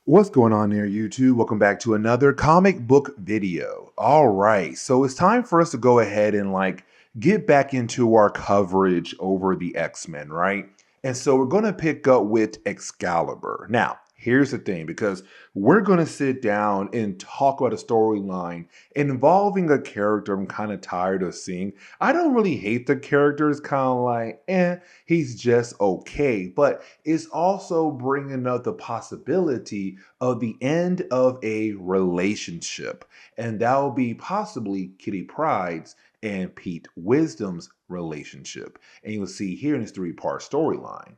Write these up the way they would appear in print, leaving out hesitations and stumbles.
What's going on there, YouTube? Welcome back to another comic book video. All right, so it's time for us to go ahead and get back into our coverage over the X-Men, right? And so we're going to pick up with Excalibur. Now, here's the thing, because we're going to sit down and talk about a storyline involving a character I'm kind of tired of seeing. I don't really hate the character. It's kind of he's just okay. But it's also bringing up the possibility of the end of a relationship. And that will be possibly Kitty Pryde's and Pete Wisdom's relationship. And you'll see here in this three-part storyline.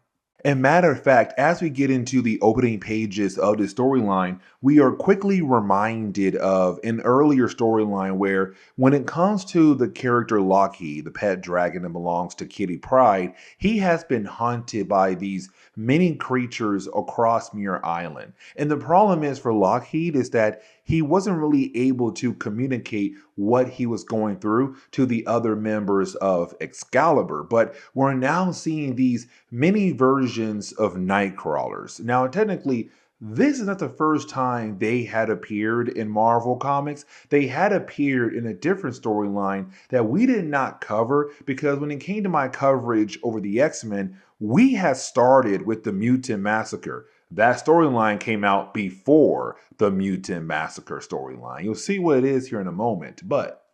And matter of fact, as we get into the opening pages of the storyline, we are quickly reminded of an earlier storyline where, when it comes to the character Lockheed, the pet dragon that belongs to Kitty Pryde, he has been haunted by these many creatures across Muir Island. And the problem is for Lockheed is that he wasn't really able to communicate what he was going through to the other members of Excalibur. But we're now seeing these many versions of Nightcrawlers. Now, technically, this is not the first time they had appeared in Marvel Comics. They had appeared in a different storyline that we did not cover because when it came to my coverage over the X-Men, we had started with the Mutant Massacre. That storyline came out before the Mutant Massacre storyline. You'll see what it is here in a moment, but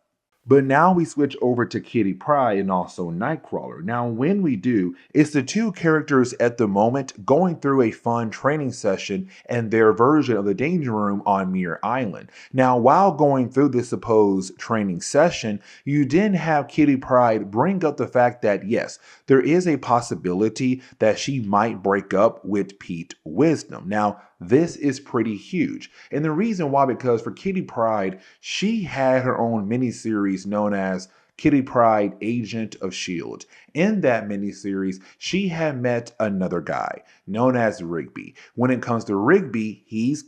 now we switch over to Kitty Pryde and also Nightcrawler. Now, when we do, it's the two characters at the moment going through a fun training session and their version of the Danger Room on Muir Island. Now, while going through this supposed training session, you then have Kitty Pryde bring up the fact that, yes, there is a possibility that she might break up with Pete Wisdom. Now, this is pretty huge. And the reason why, because for Kitty Pryde, she had her own miniseries known as Kitty Pryde, Agent of S.H.I.E.L.D. In that miniseries, she had met another guy known as Rigby. When it comes to Rigby, he's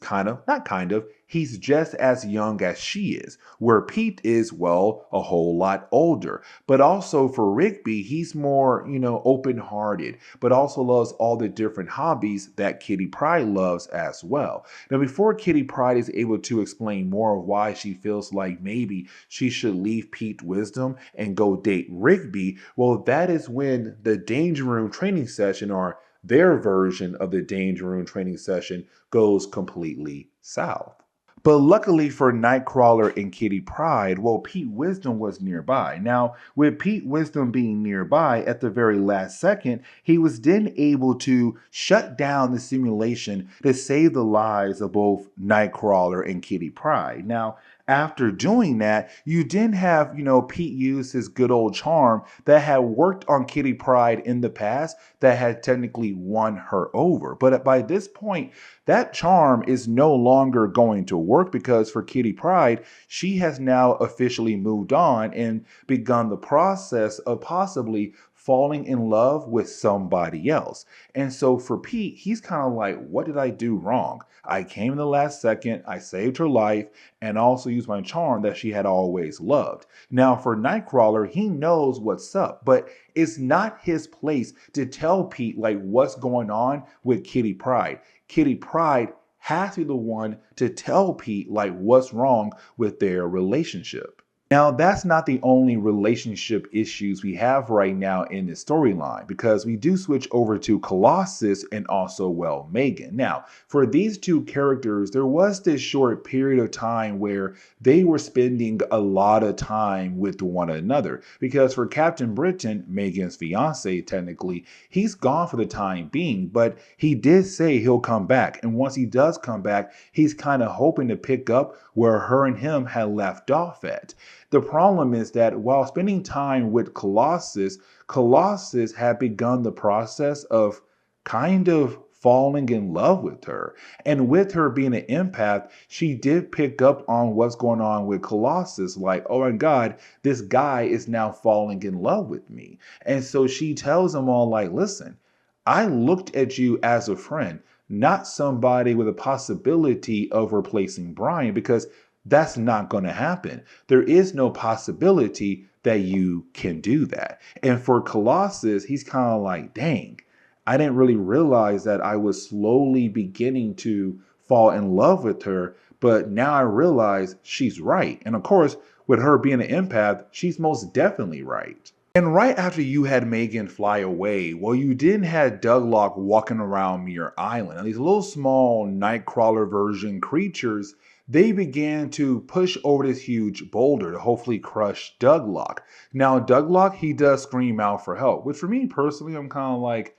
he's just as young as she is, where Pete is, well, a whole lot older. But also for Rigby, he's more, open-hearted, but also loves all the different hobbies that Kitty Pryde loves as well. Now, before Kitty Pryde is able to explain more of why she feels like maybe she should leave Pete Wisdom and go date Rigby, well, that is when the Danger Room training session, or their version of the Danger Room training session, goes completely south. But luckily for Nightcrawler and Kitty Pryde, well, Pete Wisdom was nearby. Now, with Pete Wisdom being nearby at the very last second, he was then able to shut down the simulation to save the lives of both Nightcrawler and Kitty Pryde. Now, after doing that, you then have, Pete use his good old charm that had worked on Kitty Pryde in the past that had technically won her over. But by this point, that charm is no longer going to work because for Kitty Pryde, she has now officially moved on and begun the process of possibly falling in love with somebody else. And so for Pete, he's kind of like, what did I do wrong? I came in the last second, I saved her life, and also used my charm that she had always loved. Now for Nightcrawler, he knows what's up, but it's not his place to tell Pete what's going on with Kitty Pryde. Kitty Pryde has to be the one to tell Pete what's wrong with their relationship. Now, that's not the only relationship issues we have right now in this storyline, because we do switch over to Colossus and also, well, Megan. Now, for these two characters, there was this short period of time where they were spending a lot of time with one another, because for Captain Britain, Megan's fiance, technically, he's gone for the time being, but he did say he'll come back. And once he does come back, he's kind of hoping to pick up where her and him had left off at. The problem is that while spending time with Colossus, Colossus had begun the process of kind of falling in love with her. And with her being an empath, she did pick up on what's going on with Colossus. Oh my God, this guy is now falling in love with me. And so she tells him all listen, I looked at you as a friend, not somebody with a possibility of replacing Brian, because that's not going to happen. There is no possibility that you can do that. And for Colossus, he's kind of dang, I didn't really realize that I was slowly beginning to fall in love with her, but now I realize she's right. And of course, with her being an empath, she's most definitely right. And right after you had Megan fly away, well, you then had Douglock walking around Muir Island. And these little small Nightcrawler version creatures, they began to push over this huge boulder to hopefully crush Douglock. Now, Douglock, he does scream out for help, which for me personally, I'm kind of like,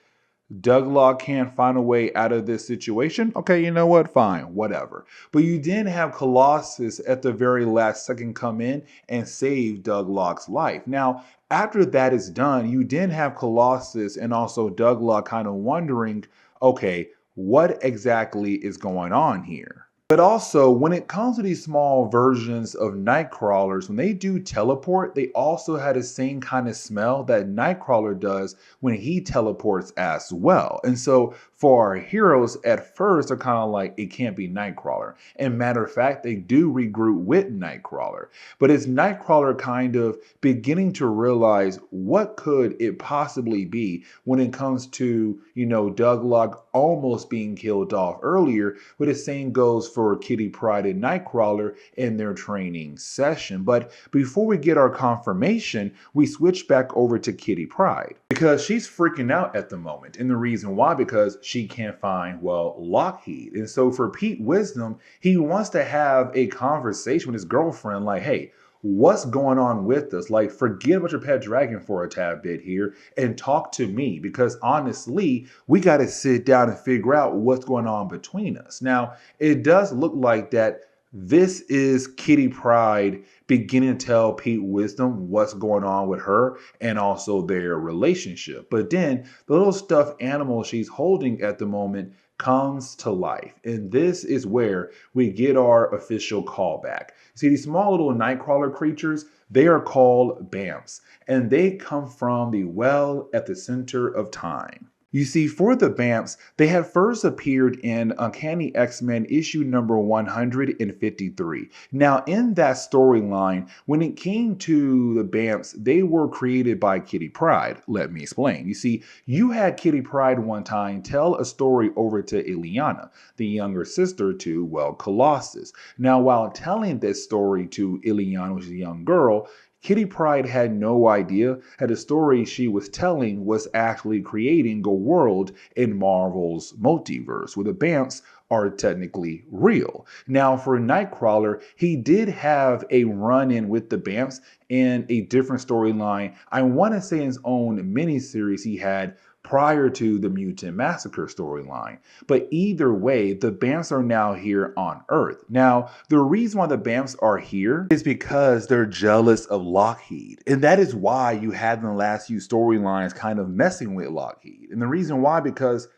Douglock can't find a way out of this situation. Okay, you know what? Fine, whatever. But you did have Colossus at the very last second come in and save Douglock's life. Now, after that is done, you then have Colossus and also Douglock kind of wondering, okay, what exactly is going on here? But also, when it comes to these small versions of Nightcrawlers, when they do teleport, they also had the same kind of smell that Nightcrawler does when he teleports as well. And so for our heroes, at first, they're kind of like, it can't be Nightcrawler. And matter of fact, they do regroup with Nightcrawler. But it's Nightcrawler kind of beginning to realize what could it possibly be when it comes to, Douglock almost being killed off earlier. But the same goes for Kitty Pryde and Nightcrawler in their training session. But before we get our confirmation, we switch back over to Kitty Pryde because she's freaking out at the moment. And the reason why, because she can't find, Lockheed. And so for Pete Wisdom, he wants to have a conversation with his girlfriend like, hey, what's going on with us? Like, forget about your pet dragon for a tad bit here and talk to me, because honestly, we got to sit down and figure out what's going on between us. Now, it does look like that this is Kitty Pryde beginning to tell Pete Wisdom what's going on with her and also their relationship. But then the little stuffed animal she's holding at the moment comes to life. And this is where we get our official callback. See, these small little Nightcrawler creatures, they are called Bamfs, and they come from the well at the center of time. You see, for the Bamfs, they had first appeared in Uncanny X-Men issue number 153. Now, in that storyline, when it came to the Bamfs, they were created by Kitty Pryde. Let me explain. You see, you had Kitty Pryde one time tell a story over to Ileana, the younger sister to, Colossus. Now, while telling this story to Ileana, which is a young girl, Kitty Pryde had no idea that the story she was telling was actually creating a world in Marvel's multiverse, where the Bamfs are technically real. Now, for Nightcrawler, he did have a run-in with the Bamfs in a different storyline. I want to say his own miniseries he had prior to the Mutant Massacre storyline. But either way, the Bamfs are now here on Earth. Now, the reason why the Bamfs are here is because they're jealous of Lockheed. And that is why you had in the last few storylines kind of messing with Lockheed. And the reason why, because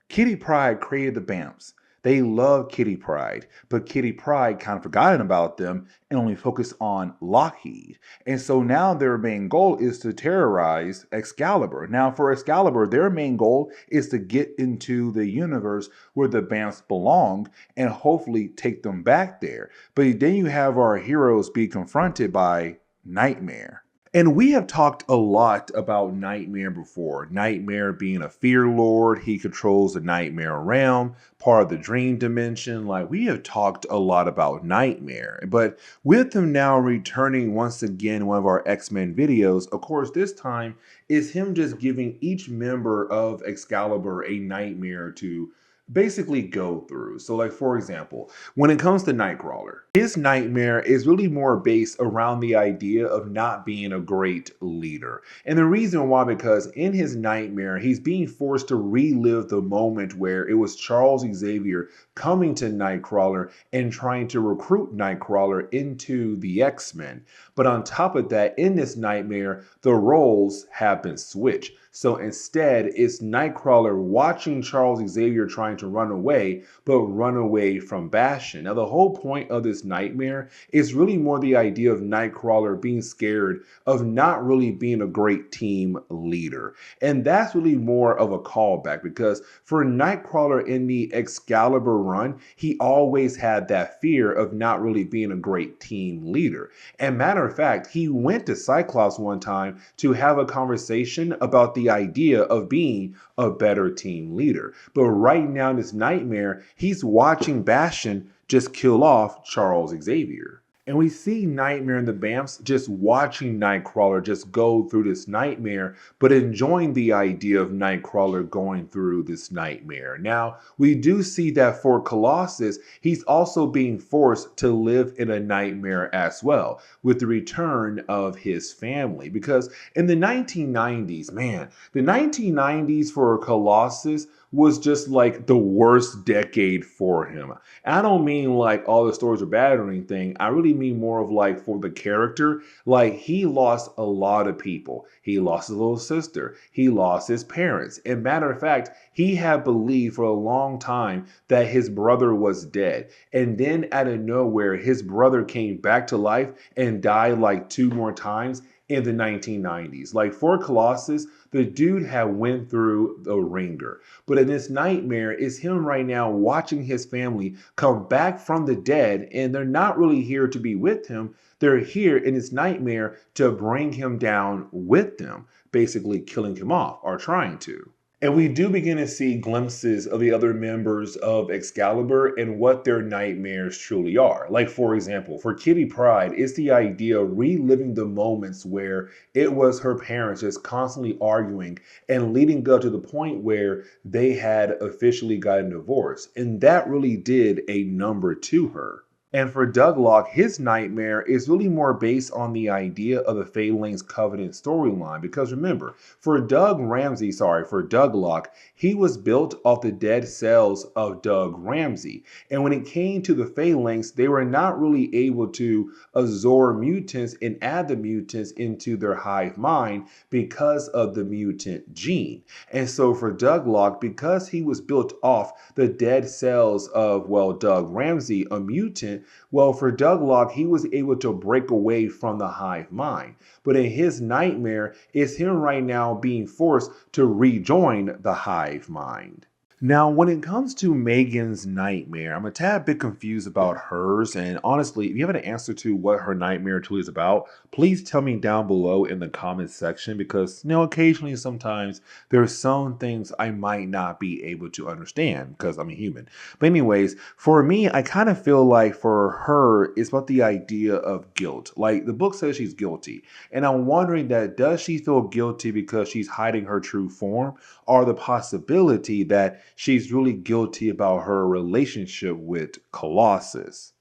Kitty Pryde created the Bamfs. They love Kitty Pryde, but Kitty Pryde kind of forgotten about them and only focused on Lockheed. And so now their main goal is to terrorize Excalibur. Now for Excalibur, their main goal is to get into the universe where the Bamfs belong and hopefully take them back there. But then you have our heroes be confronted by Nightmare. And we have talked a lot about Nightmare before. Nightmare being a fear lord, he controls the Nightmare realm, part of the dream dimension. Like, we have talked a lot about Nightmare. But with him now returning once again in one of our X-Men videos, of course, this time is him just giving each member of Excalibur a nightmare to basically go through. So like, for example, when it comes to Nightcrawler, his nightmare is really more based around the idea of not being a great leader. And the reason why, because in his nightmare, he's being forced to relive the moment where it was Charles Xavier coming to Nightcrawler and trying to recruit Nightcrawler into the X-Men. But on top of that, in this nightmare, the roles have been switched. So instead, it's Nightcrawler watching Charles Xavier trying to run away, but run away from Bastion. Now, the whole point of this nightmare is really more the idea of Nightcrawler being scared of not really being a great team leader. And that's really more of a callback, because for Nightcrawler in the Excalibur run, he always had that fear of not really being a great team leader. And matter of fact, he went to Cyclops one time to have a conversation about the the idea of being a better team leader. But right now in this nightmare, he's watching Bastion just kill off Charles Xavier. And we see Nightmare and the Bamfs just watching Nightcrawler just go through this nightmare, but enjoying the idea of Nightcrawler going through this nightmare. Now, we do see that for Colossus, he's also being forced to live in a nightmare as well, with the return of his family. Because in the 1990s, man, the 1990s for Colossus was just like the worst decade for him. And I don't mean like all the stories are bad or anything. I really mean more of like for the character. Like he lost a lot of people. He lost his little sister. He lost his parents. And matter of fact, he had believed for a long time that his brother was dead. And then out of nowhere, his brother came back to life and died like 2 more times in the 1990s. Like for Colossus, the dude had went through the ringer. But in this nightmare, it's him right now watching his family come back from the dead, and they're not really here to be with him. They're here in this nightmare to bring him down with them, basically killing him off or trying to. And we do begin to see glimpses of the other members of Excalibur and what their nightmares truly are. Like, for example, for Kitty Pryde, it's the idea of reliving the moments where it was her parents just constantly arguing and leading up to the point where they had officially gotten divorced. And that really did a number to her. And for Douglock, his nightmare is really more based on the idea of the Phalanx Covenant storyline. Because remember, for Douglock, he was built off the dead cells of Doug Ramsey. And when it came to the Phalanx, they were not really able to absorb mutants and add the mutants into their hive mind because of the mutant gene. And so for Douglock, because he was built off the dead cells of, well, Doug Ramsey, a mutant, well, for Douglock, he was able to break away from the hive mind. But in his nightmare, it's him right now being forced to rejoin the hive mind. Now, when it comes to Megan's nightmare, I'm a tad bit confused about hers. And honestly, if you have an answer to what her nightmare truly is about, please tell me down below in the comments section because, occasionally, sometimes there's some things I might not be able to understand because I'm a human. But anyways, for me, I kind of feel like for her, it's about the idea of guilt. Like the book says she's guilty. And I'm wondering that does she feel guilty because she's hiding her true form or the possibility that she's really guilty about her relationship with Colossus?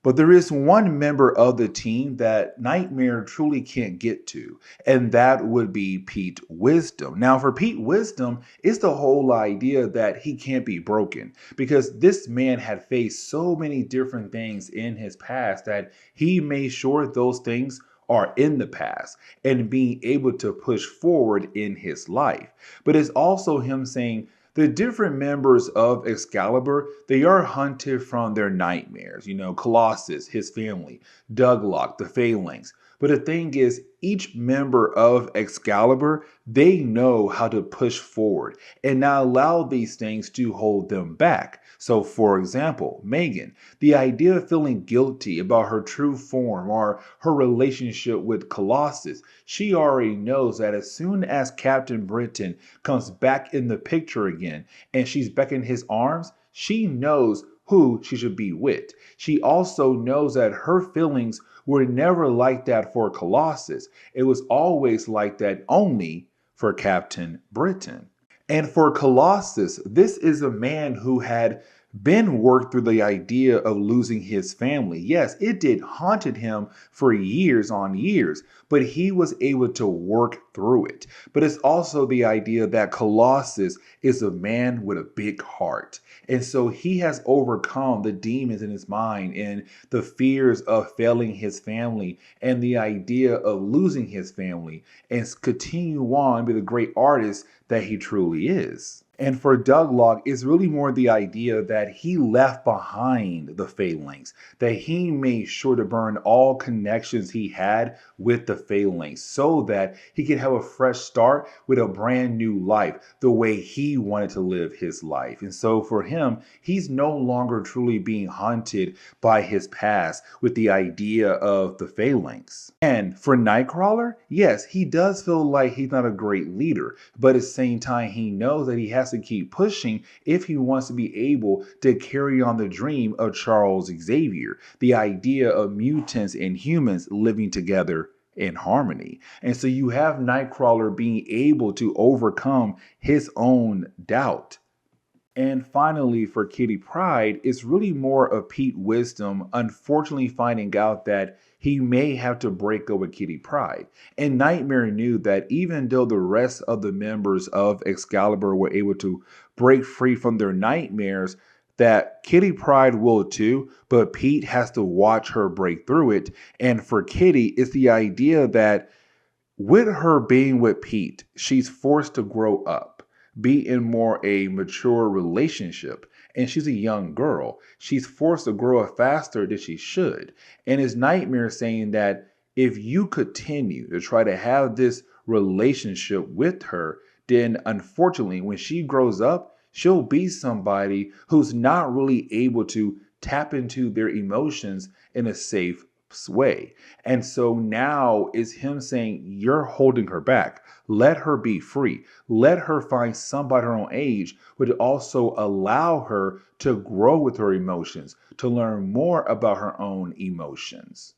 But there is one member of the team that Nightmare truly can't get to, and that would be Pete Wisdom. Now, for Pete Wisdom, it's the whole idea that he can't be broken because this man had faced so many different things in his past that he made sure those things are in the past and being able to push forward in his life. But it's also him saying, the different members of Excalibur, they are hunted from their nightmares. Colossus, his family, Douglock, the Phalanx. But the thing is, each member of Excalibur, they know how to push forward and not allow these things to hold them back. So, for example, Megan, the idea of feeling guilty about her true form or her relationship with Colossus, she already knows that as soon as Captain Britain comes back in the picture again and she's back in his arms, she knows who she should be with. She also knows that her feelings were never like that for Colossus. It was always like that only for Captain Britain. And for Colossus, this is a man who had been worked through the idea of losing his family. Yes, it did haunted him for years on years, but he was able to work through it. But it's also the idea that Colossus is a man with a big heart. And so he has overcome the demons in his mind and the fears of failing his family and the idea of losing his family and continue on to be the great artist that he truly is. And for Douglock, it's really more the idea that he left behind the Phalanx, that he made sure to burn all connections he had with the Phalanx so that he could have a fresh start with a brand new life, the way he wanted to live his life. And so for him, he's no longer truly being haunted by his past with the idea of the Phalanx. And for Nightcrawler, yes, he does feel like he's not a great leader, but at the same time, he knows that he has to keep pushing if he wants to be able to carry on the dream of Charles Xavier, the idea of mutants and humans living together in harmony. And so you have Nightcrawler being able to overcome his own doubt. And finally, for Kitty Pryde, it's really more of Pete Wisdom unfortunately finding out that he may have to break up with Kitty Pryde. And Nightmare knew that even though the rest of the members of Excalibur were able to break free from their nightmares, that Kitty Pryde will too, but Pete has to watch her break through it. And for Kitty, it's the idea that with her being with Pete, she's forced to grow up, be in more a mature relationship. And she's a young girl. She's forced to grow up faster than she should. And his Nightmare saying that if you continue to try to have this relationship with her, then unfortunately, when she grows up, she'll be somebody who's not really able to tap into their emotions in a safe way. And so now is him saying, you're holding her back. Let her be free. Let her find somebody her own age, but also allow her to grow with her emotions, to learn more about her own emotions.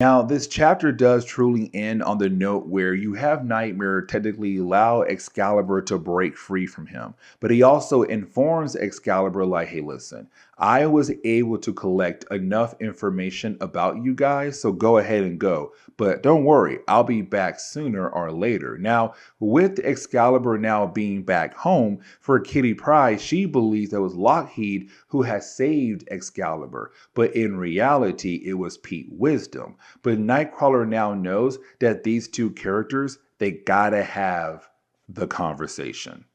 Now, this chapter does truly end on the note where you have Nightmare technically allow Excalibur to break free from him, but he also informs Excalibur like, hey, listen, I was able to collect enough information about you guys, so go ahead and go. But don't worry, I'll be back sooner or later. Now, with Excalibur now being back home, for Kitty Pryde, she believes that it was Lockheed who has saved Excalibur, but in reality, it was Pete Wisdom. But Nightcrawler now knows that these two characters, they gotta have the conversation.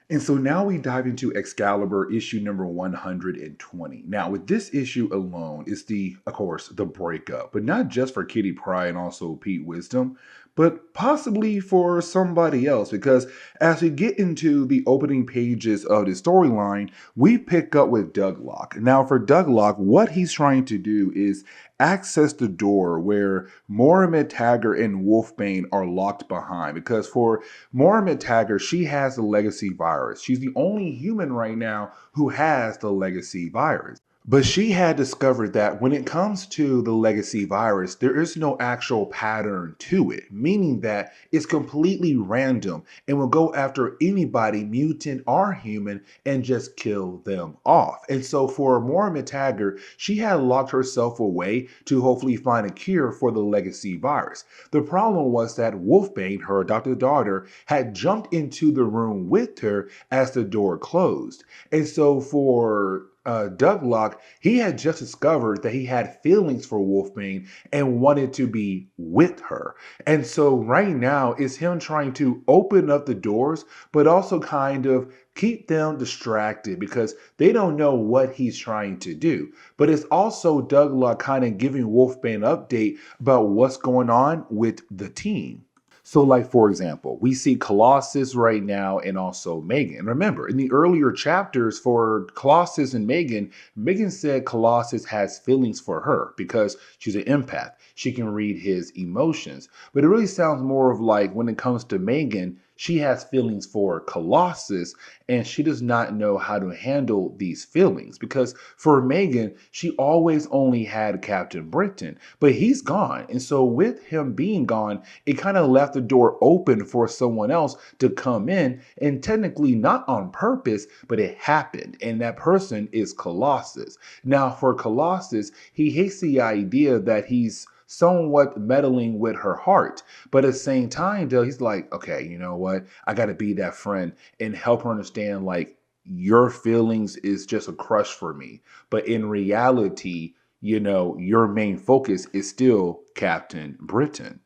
And so now we dive into Excalibur issue number 120. Now, with this issue alone, it's of course, the breakup, but not just for Kitty Pryde and also Pete Wisdom, but possibly for somebody else, because as we get into the opening pages of the storyline, we pick up with Douglock. Now, for Douglock, what he's trying to do is access the door where Moira Taggart and Wolfbane are locked behind, because for Moira Taggart, she has the legacy virus. She's the only human right now who has the legacy virus. But she had discovered that when it comes to the legacy virus, there is no actual pattern to it, meaning that it's completely random and will go after anybody, mutant or human, and just kill them off. And so for Moira Taggart, she had locked herself away to hopefully find a cure for the legacy virus. The problem was that Wolfbane, her adopted daughter, had jumped into the room with her as the door closed. And so for Douglock, he had just discovered that he had feelings for Wolfbane and wanted to be with her. And so right now it's him trying to open up the doors, but also kind of keep them distracted because they don't know what he's trying to do. But it's also Douglock kind of giving Wolfbane an update about what's going on with the team. So like, for example, we see Colossus right now and also Megan. And remember, in the earlier chapters for Colossus and Megan, Megan said Colossus has feelings for her because she's an empath. She can read his emotions. But it really sounds more of like when it comes to Megan, she has feelings for Colossus and she does not know how to handle these feelings because for Megan, she always only had Captain Britain, but he's gone. And so with him being gone, it kind of left the door open for someone else to come in and technically not on purpose, but it happened. And that person is Colossus. Now for Colossus, he hates the idea that he's somewhat meddling with her heart. But at the same time, though, he's like, okay, you know what? I got to be that friend and help her understand, like, your feelings is just a crush for me. But in reality, you know, your main focus is still Captain Britain.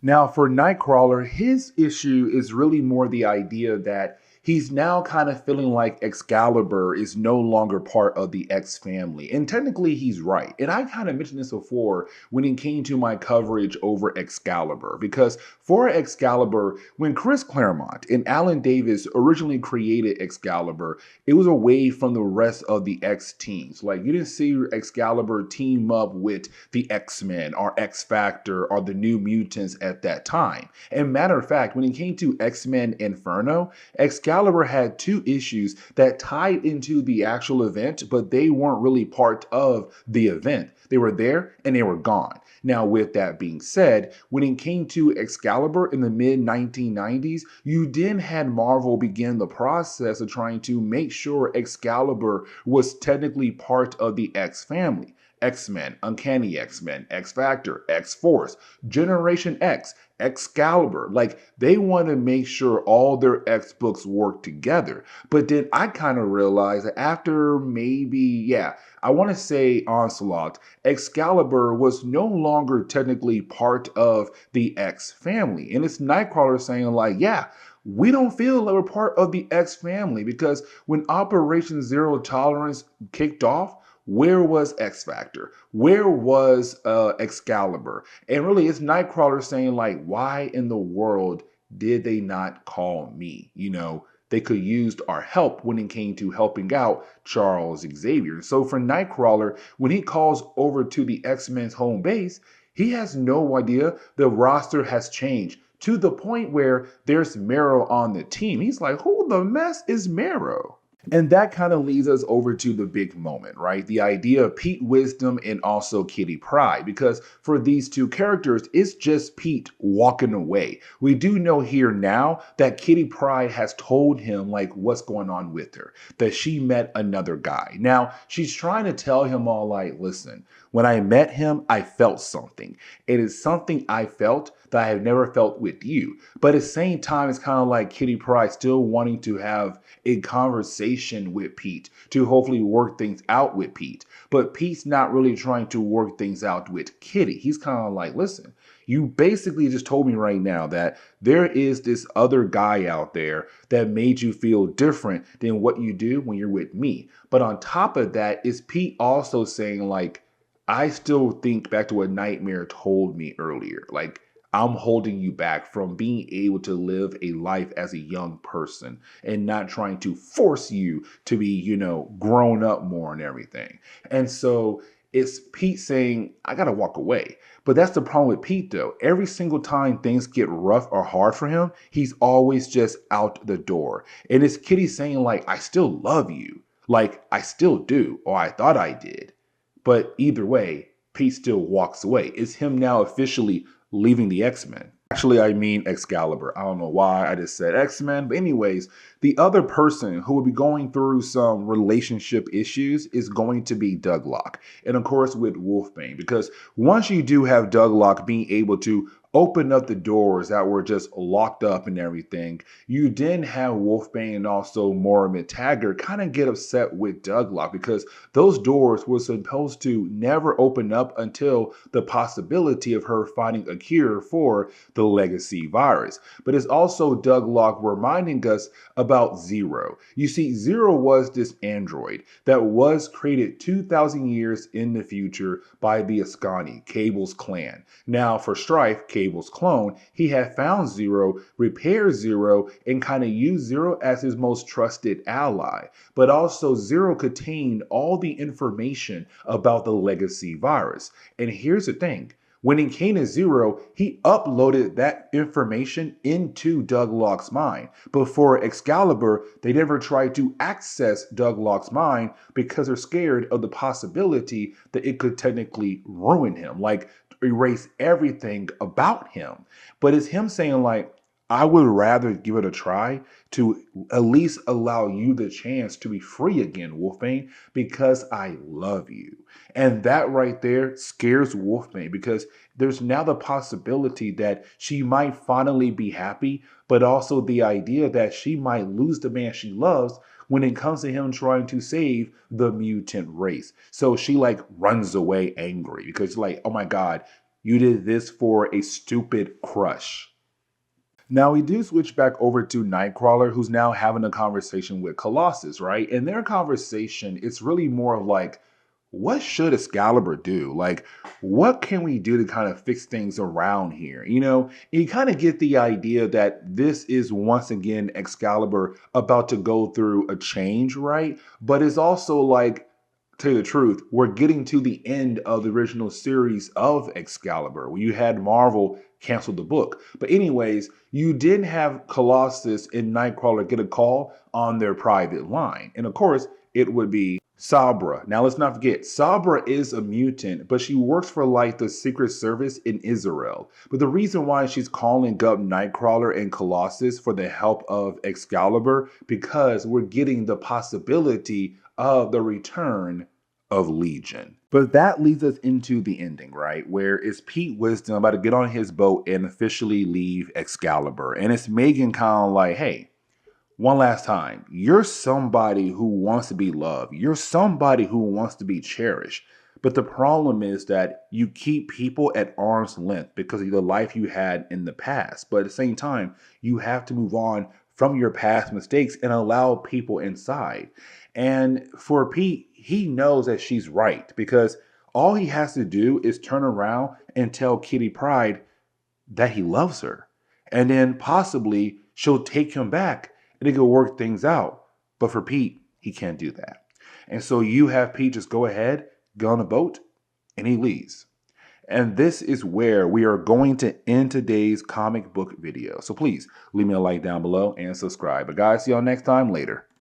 Now, for Nightcrawler, his issue is really more the idea that he's now kind of feeling like Excalibur is no longer part of the X family. And technically he's right. And I kind of mentioned this before when it came to my coverage over Excalibur, because for Excalibur, when Chris Claremont and Alan Davis originally created Excalibur, it was away from the rest of the X teams. Like, you didn't see Excalibur team up with the X-Men or X Factor or the New Mutants at that time. And matter of fact, when it came to X-Men Inferno, Excalibur had two issues that tied into the actual event, but they weren't really part of the event. They were there and they were gone. Now, with that being said, when it came to Excalibur in the mid 1990s, you then had Marvel begin the process of trying to make sure Excalibur was technically part of the X family. X-Men, Uncanny X-Men, X-Factor, X-Force, Generation X, Excalibur. Like, they want to make sure all their X books work together. But then I kind of realized that after I want to say Onslaught, Excalibur was no longer technically part of the X family. And it's Nightcrawler saying like, we don't feel like we're part of the X family, because when Operation Zero Tolerance kicked off, where was X Factor? Where was Excalibur? And really, it's Nightcrawler saying like, why in the world did they not call me? You know, they could use our help when it came to helping out Charles Xavier. So for Nightcrawler, when he calls over to the X-Men's home base, he has no idea the roster has changed to the point where there's Marrow on the team. He's like, who the mess is Marrow? And that kind of leads us over to the big moment, right? The idea of Pete Wisdom and also Kitty Pryde, because for these two characters, it's just Pete walking away. We do know here now that Kitty Pryde has told him like what's going on with her, that she met another guy. Now, she's trying to tell him all like, listen, when I met him, I felt something. It is something I felt that I have never felt with you. But at the same time, it's kind of like Kitty Pryde still wanting to have a conversation with Pete to hopefully work things out with Pete. But Pete's not really trying to work things out with Kitty. He's kind of like, listen, you basically just told me right now that there is this other guy out there that made you feel different than what you do when you're with me. But on top of that, is Pete also saying like, I still think back to what Nightmare told me earlier. Like, I'm holding you back from being able to live a life as a young person and not trying to force you to be, grown up more and everything. And so it's Pete saying, I got to walk away. But that's the problem with Pete, though. Every single time things get rough or hard for him, he's always just out the door. And it's Kitty saying, like, I still love you. Like, I still do, or I thought I did. But either way, Pete still walks away. It's him now officially leaving the X-Men. Actually, I mean Excalibur. I don't know why I just said X-Men. But anyways, the other person who will be going through some relationship issues is going to be Douglock. And of course with Wolfbane. Because once you do have Douglock being able to open up the doors that were just locked up and everything, you then have Wolfbane and also Moira Taggart kind of get upset with Douglock, because those doors were supposed to never open up until the possibility of her finding a cure for the legacy virus. But it's also Douglock reminding us about Zero. You see, Zero was this android that was created 2,000 years in the future by the Ascani, Cable's clan. Now, for Strife, Cable's clone, he had found Zero, repaired Zero, and kind of used Zero as his most trusted ally. But also, Zero contained all the information about the legacy virus. And here's the thing. When it came to Zero, he uploaded that information into Douglock's mind. But for Excalibur, they never tried to access Douglock's mind because they're scared of the possibility that it could technically ruin him, like erase everything about him. But it's him saying like, I would rather give it a try to at least allow you the chance to be free again, Wolfbane, because I love you. And that right there scares Wolfbane, because there's now the possibility that she might finally be happy, but also the idea that she might lose the man she loves when it comes to him trying to save the mutant race. So she like runs away angry because like, oh my God, you did this for a stupid crush. Now we do switch back over to Nightcrawler, who's now having a conversation with Colossus, right? And their conversation, it's really more of like, what should Excalibur do? Like, what can we do to kind of fix things around here? You kind of get the idea that this is once again Excalibur about to go through a change, right? But it's also like, tell you the truth, we're getting to the end of the original series of Excalibur when you had Marvel cancel the book. But anyways, you did have Colossus and Nightcrawler get a call on their private line. And of course, it would be Sabra. Now let's not forget, Sabra is a mutant, but she works for like the Secret Service in Israel. But the reason why she's calling up Nightcrawler and Colossus for the help of Excalibur, because we're getting the possibility of the return of Legion. But that leads us into the ending, right? Where it's Pete Wisdom about to get on his boat and officially leave Excalibur. And it's Megan kind of like, hey, one last time, you're somebody who wants to be loved. You're somebody who wants to be cherished. But the problem is that you keep people at arm's length because of the life you had in the past. But at the same time, you have to move on from your past mistakes and allow people inside. And for Pete, he knows that she's right because all he has to do is turn around and tell Kitty Pryde that he loves her. And then possibly she'll take him back and they can work things out. But for Pete, he can't do that. And so you have Pete just go ahead, go on a boat, and he leaves. And this is where we are going to end today's comic book video. So please leave me a like down below and subscribe. But guys, see y'all next time. Later.